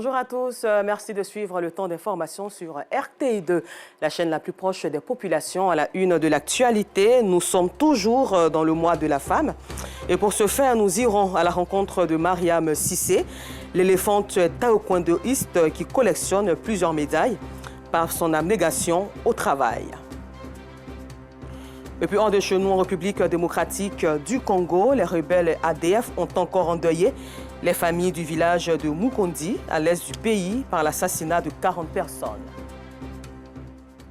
Bonjour à tous, merci de suivre le temps d'information sur RTI2, la chaîne la plus proche des populations. À la une de l'actualité, nous sommes toujours dans le mois de la femme. Et pour ce faire, nous irons à la rencontre de Mariam Cissé, l'éléphante taekwondoïste qui collectionne plusieurs médailles par son abnégation au travail. Et puis hors de chez nous, en République démocratique du Congo, les rebelles ADF ont encore endeuillé les familles du village de Mukondi, à l'est du pays, par l'assassinat de 40 personnes.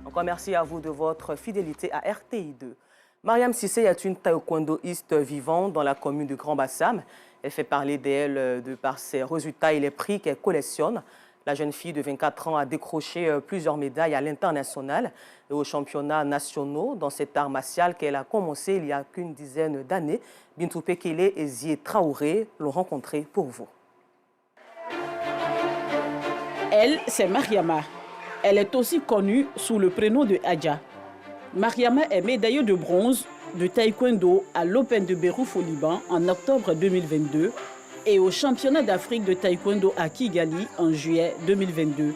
Encore merci à vous de votre fidélité à RTI2. Mariam Cissé est une taekwondoïste vivante dans la commune de Grand-Bassam. Elle fait parler d'elle de par ses résultats et les prix qu'elle collectionne. La jeune fille de 24 ans a décroché plusieurs médailles à l'international et aux championnats nationaux dans cet art martial qu'elle a commencé il y a qu'une dizaine d'années. Bintou Pekele et Zié Traoré l'ont rencontré pour vous. Elle, c'est Mariama. Elle est aussi connue sous le prénom de Adja. Mariama est médailleuse de bronze de taekwondo à l'Open de Beyrouth au Liban en octobre 2022 et au championnat d'Afrique de taekwondo à Kigali en juillet 2022.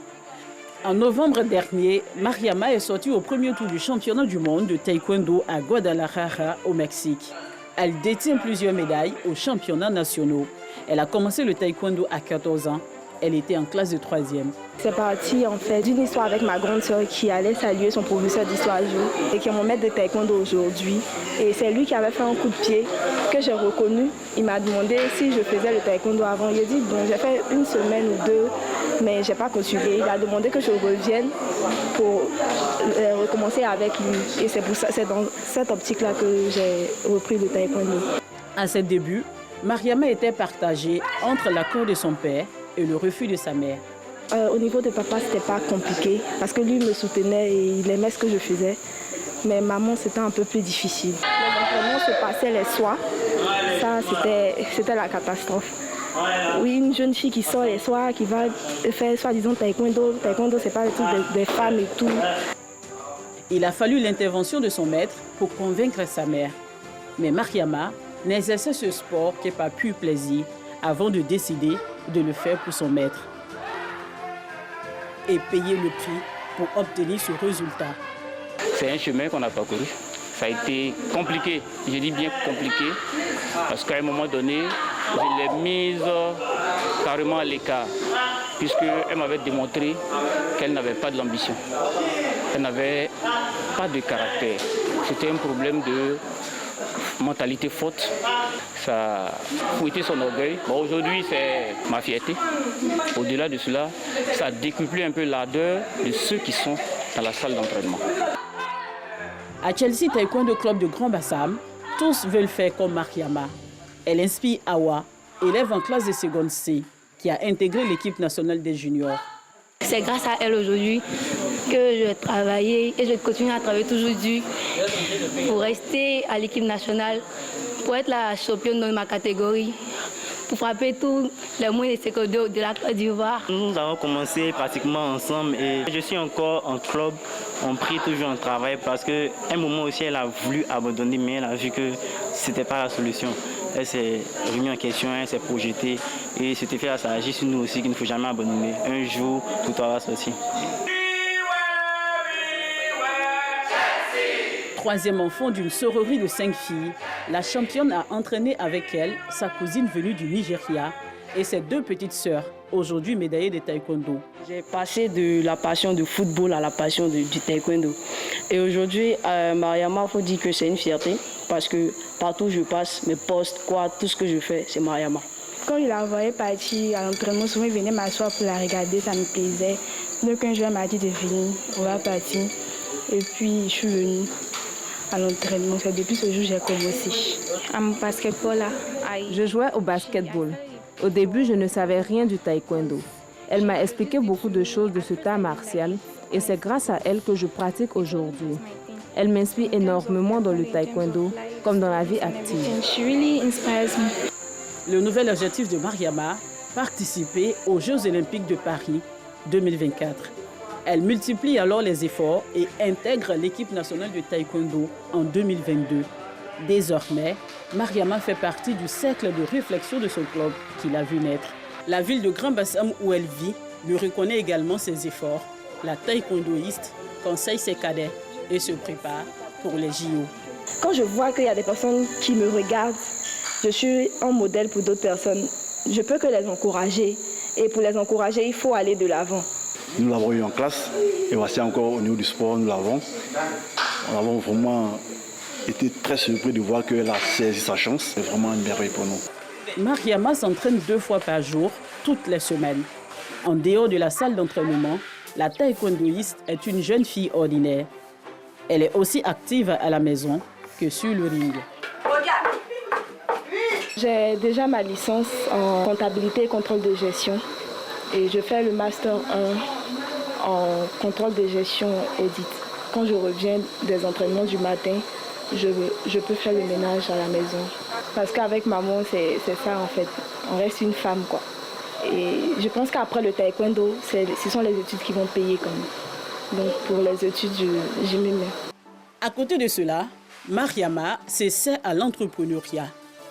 En novembre dernier, Mariama est sortie au premier tour du championnat du monde de taekwondo à Guadalajara au Mexique. Elle détient plusieurs médailles aux championnats nationaux. Elle a commencé le taekwondo à 14 ans. Elle était en classe de 3e. C'est parti en fait d'une histoire avec ma grande sœur qui allait saluer son professeur d'histoire et qui est mon maître de taekwondo aujourd'hui. Et c'est lui qui avait fait un coup de pied que j'ai reconnu. Il m'a demandé si je faisais le taekwondo avant. Il a dit bon, j'ai fait une semaine ou deux, mais je n'ai pas continué. Il a demandé que je revienne pour recommencer avec lui. Et c'est dans cette optique-là que j'ai repris le taekwondo. À ses débuts, Mariama était partagée entre l'accord de son père et le refus de sa mère. Au niveau de papa, c'était pas compliqué parce que lui me soutenait et il aimait ce que je faisais. Mais maman, c'était un peu plus difficile. L'entraînement se passait les soirs. Ça, c'était la catastrophe. Oui, une jeune fille qui sort les soirs, qui va faire soi-disant taekwondo. Taekwondo, c'est pas le truc des femmes et tout. Il a fallu l'intervention de son maître pour convaincre sa mère. Mais Mariama n'exerçait ce sport que par pur plaisir avant de décider de le faire pour son maître et payer le prix pour obtenir ce résultat. C'est un chemin qu'on a parcouru. Ça a été compliqué, je dis bien compliqué, parce qu'à un moment donné, je l'ai mise carrément à l'écart, puisqu'elle m'avait démontré qu'elle n'avait pas de l'ambition, elle n'avait pas de caractère. C'était un problème de mentalité forte. Ça a fouetté son orgueil. Bon, aujourd'hui, c'est ma fierté. Au-delà de cela, ça a décuplé un peu l'ardeur de ceux qui sont dans la salle d'entraînement. À Chelsea Taekwondo Club de Grand-Bassam, tous veulent faire comme Mariama. Elle inspire Awa, élève en classe de seconde C, qui a intégré l'équipe nationale des juniors. C'est grâce à elle aujourd'hui que je travaillais et je continue à travailler toujours dur pour rester à l'équipe nationale, pour être la championne de ma catégorie, pour frapper tous les moyens de secondaire de la Côte d'Ivoire. Nous avons commencé pratiquement ensemble et je suis encore en club. On prie toujours en travail parce qu'à un moment aussi elle a voulu abandonner, mais elle a vu que ce n'était pas la solution. Elle s'est remise en question, elle s'est projetée et c'était fait, ça agit sur nous aussi qu'il ne faut jamais abandonner. Un jour, tout va sortir. Troisième enfant d'une sororie de 5 filles, la championne a entraîné avec elle sa cousine venue du Nigeria et ses 2 petites sœurs, aujourd'hui médaillées de taekwondo. J'ai passé de la passion du football à la passion du taekwondo. Et aujourd'hui, Mariama, il faut dire que c'est une fierté parce que partout où je passe, mes postes, tout ce que je fais, c'est Mariama. Quand je la voyais partir à l'entraînement, souvent il venait m'asseoir pour la regarder, ça me plaisait. Donc un jour, elle m'a dit de venir, on va partir. Et puis, je suis venue à l'entraînement. Depuis ce jour, j'ai commencé. Je jouais au basketball. Au début, je ne savais rien du taekwondo. Elle m'a expliqué beaucoup de choses de ce art martial et c'est grâce à elle que je pratique aujourd'hui. Elle m'inspire énormément dans le taekwondo, comme dans la vie active. Le nouvel objectif de Mariama, participer aux Jeux Olympiques de Paris 2024. Elle multiplie alors les efforts et intègre l'équipe nationale de taekwondo en 2022. Désormais, Mariama fait partie du cercle de réflexion de son club qui l'a vu naître. La ville de Grand Bassam où elle vit lui reconnaît également ses efforts. La taekwondoïste conseille ses cadets et se prépare pour les JO. Quand je vois qu'il y a des personnes qui me regardent, je suis un modèle pour d'autres personnes. Je peux que les encourager. Et pour les encourager, il faut aller de l'avant. Nous l'avons eu en classe et voici encore au niveau du sport, nous l'avons. On a vraiment été très surpris de voir qu'elle a saisi sa chance. C'est vraiment une merveille pour nous. Mariama s'entraîne 2 fois par jour, toutes les semaines. En dehors de la salle d'entraînement, la taekwondoïste est une jeune fille ordinaire. Elle est aussi active à la maison que sur le ring. J'ai déjà ma licence en comptabilité et contrôle de gestion. Et je fais le master 1 en contrôle de gestion audit. Quand je reviens des entraînements du matin, je peux faire le ménage à la maison. Parce qu'avec maman, c'est ça en fait. On reste une femme quoi. Et je pense qu'après le taekwondo, ce sont les études qui vont payer quand même. Donc pour les études, j'y m'y mets. À côté de cela, Mariama s'essaie à l'entrepreneuriat.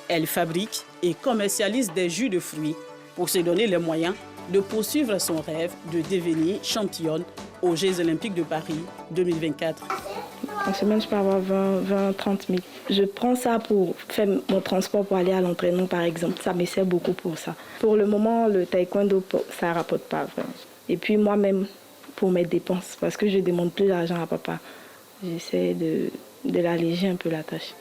Elle fabrique et commercialise des jus de fruits pour se donner les moyens de poursuivre son rêve de devenir championne aux Jeux Olympiques de Paris 2024. En semaine, je peux avoir 20-30 000. Je prends ça pour faire mon transport pour aller à l'entraînement, par exemple. Ça me sert beaucoup pour ça. Pour le moment, le taekwondo, ça ne rapporte pas vraiment. Et puis moi-même, pour mes dépenses, parce que je ne demande plus d'argent à papa. J'essaie de l'alléger un peu la tâche.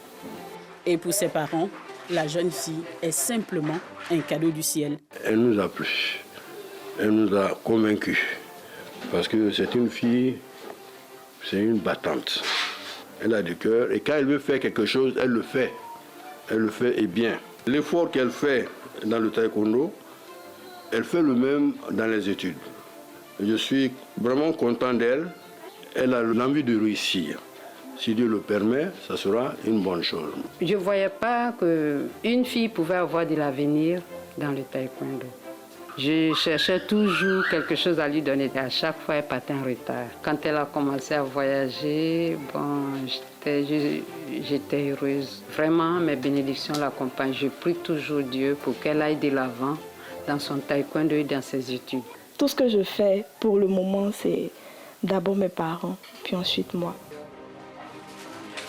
Et pour ses parents, la jeune fille est simplement un cadeau du ciel. Elle nous a plu. Elle nous a convaincus. Parce que c'est une fille, c'est une battante. Elle a du cœur et quand elle veut faire quelque chose, elle le fait. Elle le fait et bien. L'effort qu'elle fait dans le taekwondo, elle fait le même dans les études. Je suis vraiment content d'elle. Elle a l'envie de réussir. Si Dieu le permet, ça sera une bonne chose. Je ne voyais pas qu'une fille pouvait avoir de l'avenir dans le taekwondo. Je cherchais toujours quelque chose à lui donner. À chaque fois, elle partait en retard. Quand elle a commencé à voyager, j'étais heureuse. Vraiment, mes bénédictions l'accompagnent. Je prie toujours Dieu pour qu'elle aille de l'avant dans son taekwondo et dans ses études. Tout ce que je fais pour le moment, c'est d'abord mes parents, puis ensuite moi.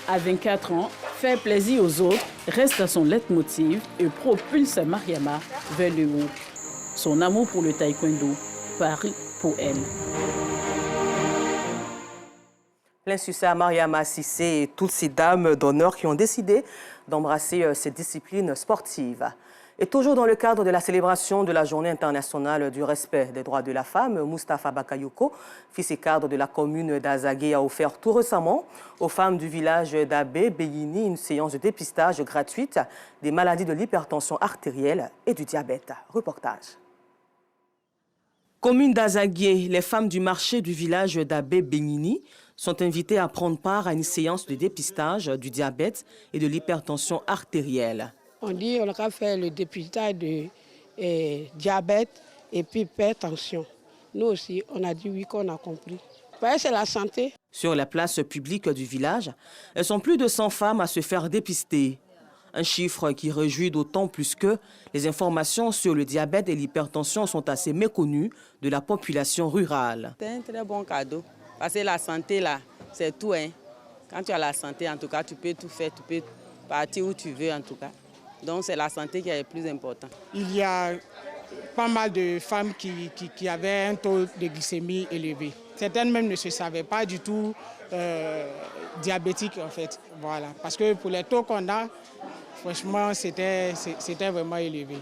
À 24 ans, faire plaisir aux autres reste son leitmotiv et propulse Mariama vers le haut. Son amour pour le taekwondo parle pour elle. L'insuccès à Mariama Cissé et toutes ces dames d'honneur qui ont décidé d'embrasser ces disciplines sportives. Et toujours dans le cadre de la célébration de la Journée internationale du respect des droits de la femme, Moustapha Bakayoko, fils et cadre de la commune d'Azagué, a offert tout récemment aux femmes du village d'Abé Beyini une séance de dépistage gratuite des maladies de l'hypertension artérielle et du diabète. Reportage. Commune d'Azagué, les femmes du marché du village d'Abé Beyini sont invitées à prendre part à une séance de dépistage du diabète et de l'hypertension artérielle. On dit qu'on a fait le dépistage de diabète et puis hypertension. Nous aussi, on a dit oui qu'on a compris. C'est la santé. Sur la place publique du village, elles sont plus de 100 femmes à se faire dépister. Un chiffre qui réjouit d'autant plus que les informations sur le diabète et l'hypertension sont assez méconnues de la population rurale. C'est un très bon cadeau parce que la santé, là, c'est tout. Hein. Quand tu as la santé, en tout cas, tu peux tout faire, tu peux partir où tu veux, en tout cas. Donc, c'est la santé qui est le plus important. Il y a pas mal de femmes qui avaient un taux de glycémie élevé. Certaines même ne se savaient pas du tout diabétiques, en fait. Voilà. Parce que pour les taux qu'on a, franchement, c'était vraiment élevé.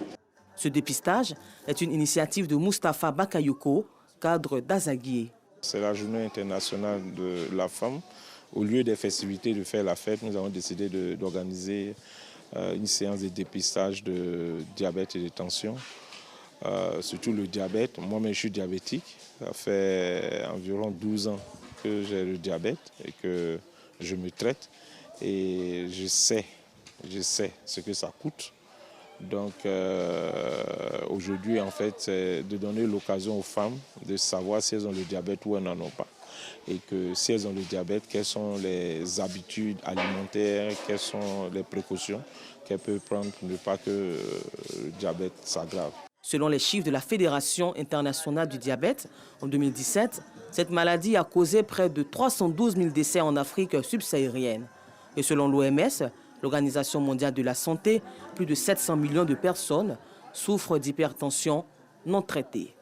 Ce dépistage est une initiative de Moustapha Bakayoko, cadre d'Azagué. C'est la journée internationale de la femme. Au lieu des festivités de faire la fête, nous avons décidé d'organiser une séance de dépistage de diabète et de tension. Surtout le diabète. Moi-même, je suis diabétique. Ça fait environ 12 ans que j'ai le diabète et que je me traite. Et je sais ce que ça coûte. Donc aujourd'hui, en fait, c'est de donner l'occasion aux femmes de savoir si elles ont le diabète ou elles n'en ont pas. Et que si elles ont le diabète, quelles sont les habitudes alimentaires, quelles sont les précautions qu'elles peuvent prendre pour ne pas que le diabète s'aggrave. Selon les chiffres de la Fédération internationale du diabète, en 2017, cette maladie a causé près de 312 000 décès en Afrique subsaharienne. Et selon l'OMS, l'Organisation mondiale de la santé, plus de 700 millions de personnes souffrent d'hypertension non traitée.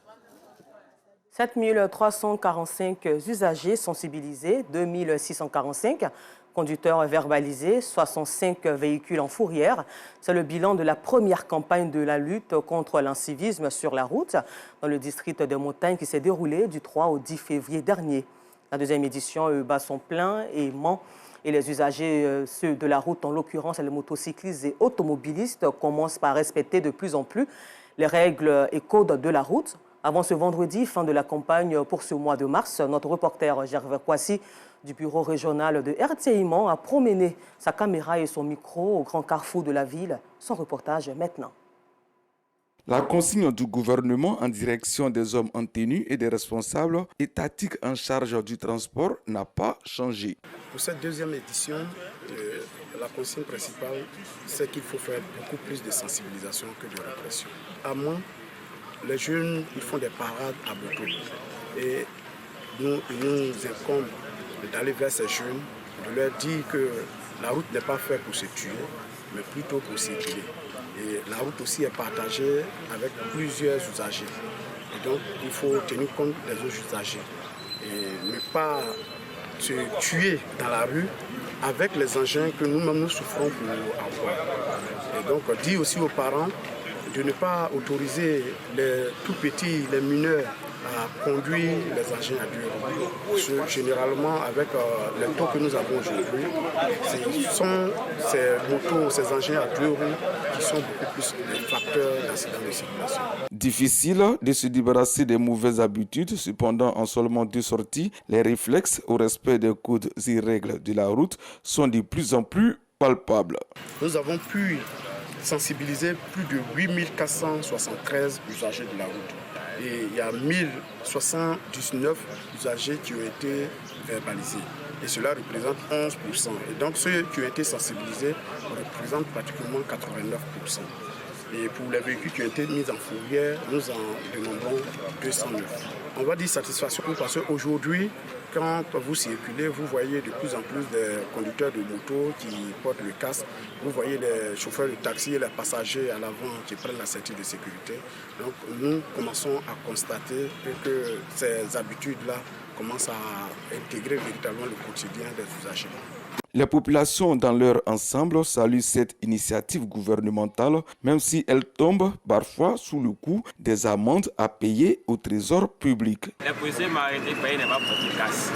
7 345 usagers sensibilisés, 2 645 conducteurs verbalisés, 65 véhicules en fourrière. C'est le bilan de la première campagne de la lutte contre l'incivisme sur la route dans le district de Montagne qui s'est déroulée du 3 au 10 février dernier. La deuxième édition bat son plein et ment. Et les usagers, ceux de la route, en l'occurrence les motocyclistes et automobilistes, commencent par respecter de plus en plus les règles et codes de la route. Avant ce vendredi, fin de la campagne pour ce mois de mars, notre reporter Gervais Kwasi du bureau régional de RTI Mans a promené sa caméra et son micro au grand carrefour de la ville. Son reportage maintenant. La consigne du gouvernement en direction des hommes en tenue et des responsables étatiques en charge du transport n'a pas changé. Pour cette deuxième édition, la consigne principale, c'est qu'il faut faire beaucoup plus de sensibilisation que de répression. À moins, les jeunes, ils font des parades à moto. Et il nous incombe d'aller vers ces jeunes, de leur dire que la route n'est pas faite pour se tuer, mais plutôt pour circuler. Et la route aussi est partagée avec plusieurs usagers. Et donc, il faut tenir compte des autres usagers. Et ne pas se tuer dans la rue avec les engins que nous-mêmes nous souffrons pour avoir. Et donc, dire aussi aux parents de ne pas autoriser les tout petits, les mineurs, à conduire les engins à deux roues. Généralement, avec les taux que nous avons aujourd'hui, ce sont ces motos, ces engins à deux roues qui sont beaucoup plus des facteurs d'accidents de circulation. Difficile de se débarrasser des mauvaises habitudes, cependant en seulement 2 sorties, les réflexes au respect des codes et règles de la route sont de plus en plus palpables. Nous avons pu sensibiliser plus de 8 473 usagers de la route. Et il y a 1079 usagers qui ont été verbalisés. Et cela représente 11%. Et donc ceux qui ont été sensibilisés représentent pratiquement 89%. Et pour les véhicules qui ont été mis en fourrière, nous en dénombrons 209. On va dire satisfaction parce qu'aujourd'hui, quand vous circulez, vous voyez de plus en plus des conducteurs de moto qui portent le casque. Vous voyez les chauffeurs de taxi et les passagers à l'avant qui prennent la ceinture de sécurité. Donc nous commençons à constater que ces habitudes-là commencent à intégrer véritablement le quotidien des usagers. Les populations dans leur ensemble saluent cette initiative gouvernementale, même si elle tombe parfois sous le coup des amendes à payer au trésor public. Les policiers m'ont arrêté, payer n'est pas porté casse.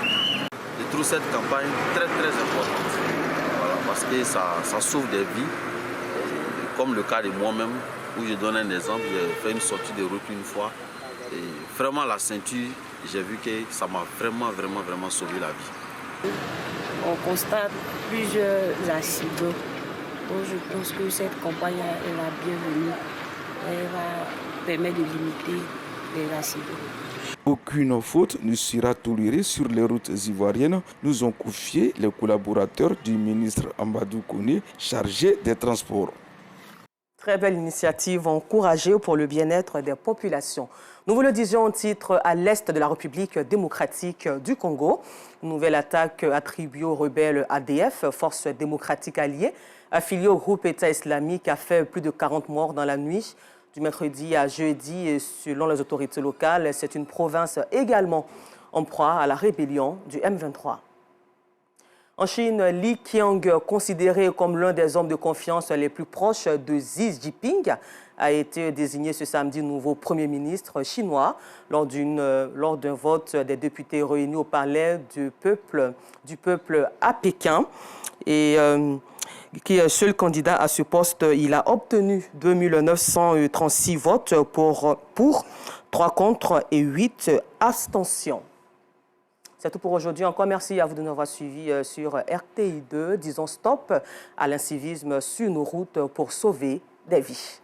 Je trouve cette campagne très importante, voilà, parce que ça sauve des vies. Comme le cas de moi-même, où je donne un exemple, j'ai fait une sortie de route une fois. Et vraiment la ceinture, j'ai vu que ça m'a vraiment sauvé la vie. On constate plusieurs accidents. Donc je pense que cette campagne est la bienvenue. Elle va permettre de limiter les accidents. Aucune faute ne sera tolérée sur les routes ivoiriennes, nous ont confié les collaborateurs du ministre Amadou Koné, chargé des transports. Très belle initiative encouragée pour le bien-être des populations. Nous vous le disions en titre, à l'est de la République démocratique du Congo. Une nouvelle attaque attribuée aux rebelles ADF, Force démocratique alliée, affiliée au groupe État islamique, a fait plus de 40 morts dans la nuit du mercredi à jeudi. Et selon les autorités locales, c'est une province également en proie à la rébellion du M23. En Chine, Li Qiang, considéré comme l'un des hommes de confiance les plus proches de Xi Jinping, a été désigné ce samedi nouveau Premier ministre chinois lors d'un vote des députés réunis au palais du peuple à Pékin. Et qui est seul candidat à ce poste, il a obtenu 2936 votes pour 3 contre et 8 abstentions. C'est tout pour aujourd'hui. Encore merci à vous de nous avoir suivis sur RTI2. Disons stop à l'incivisme sur nos routes pour sauver des vies.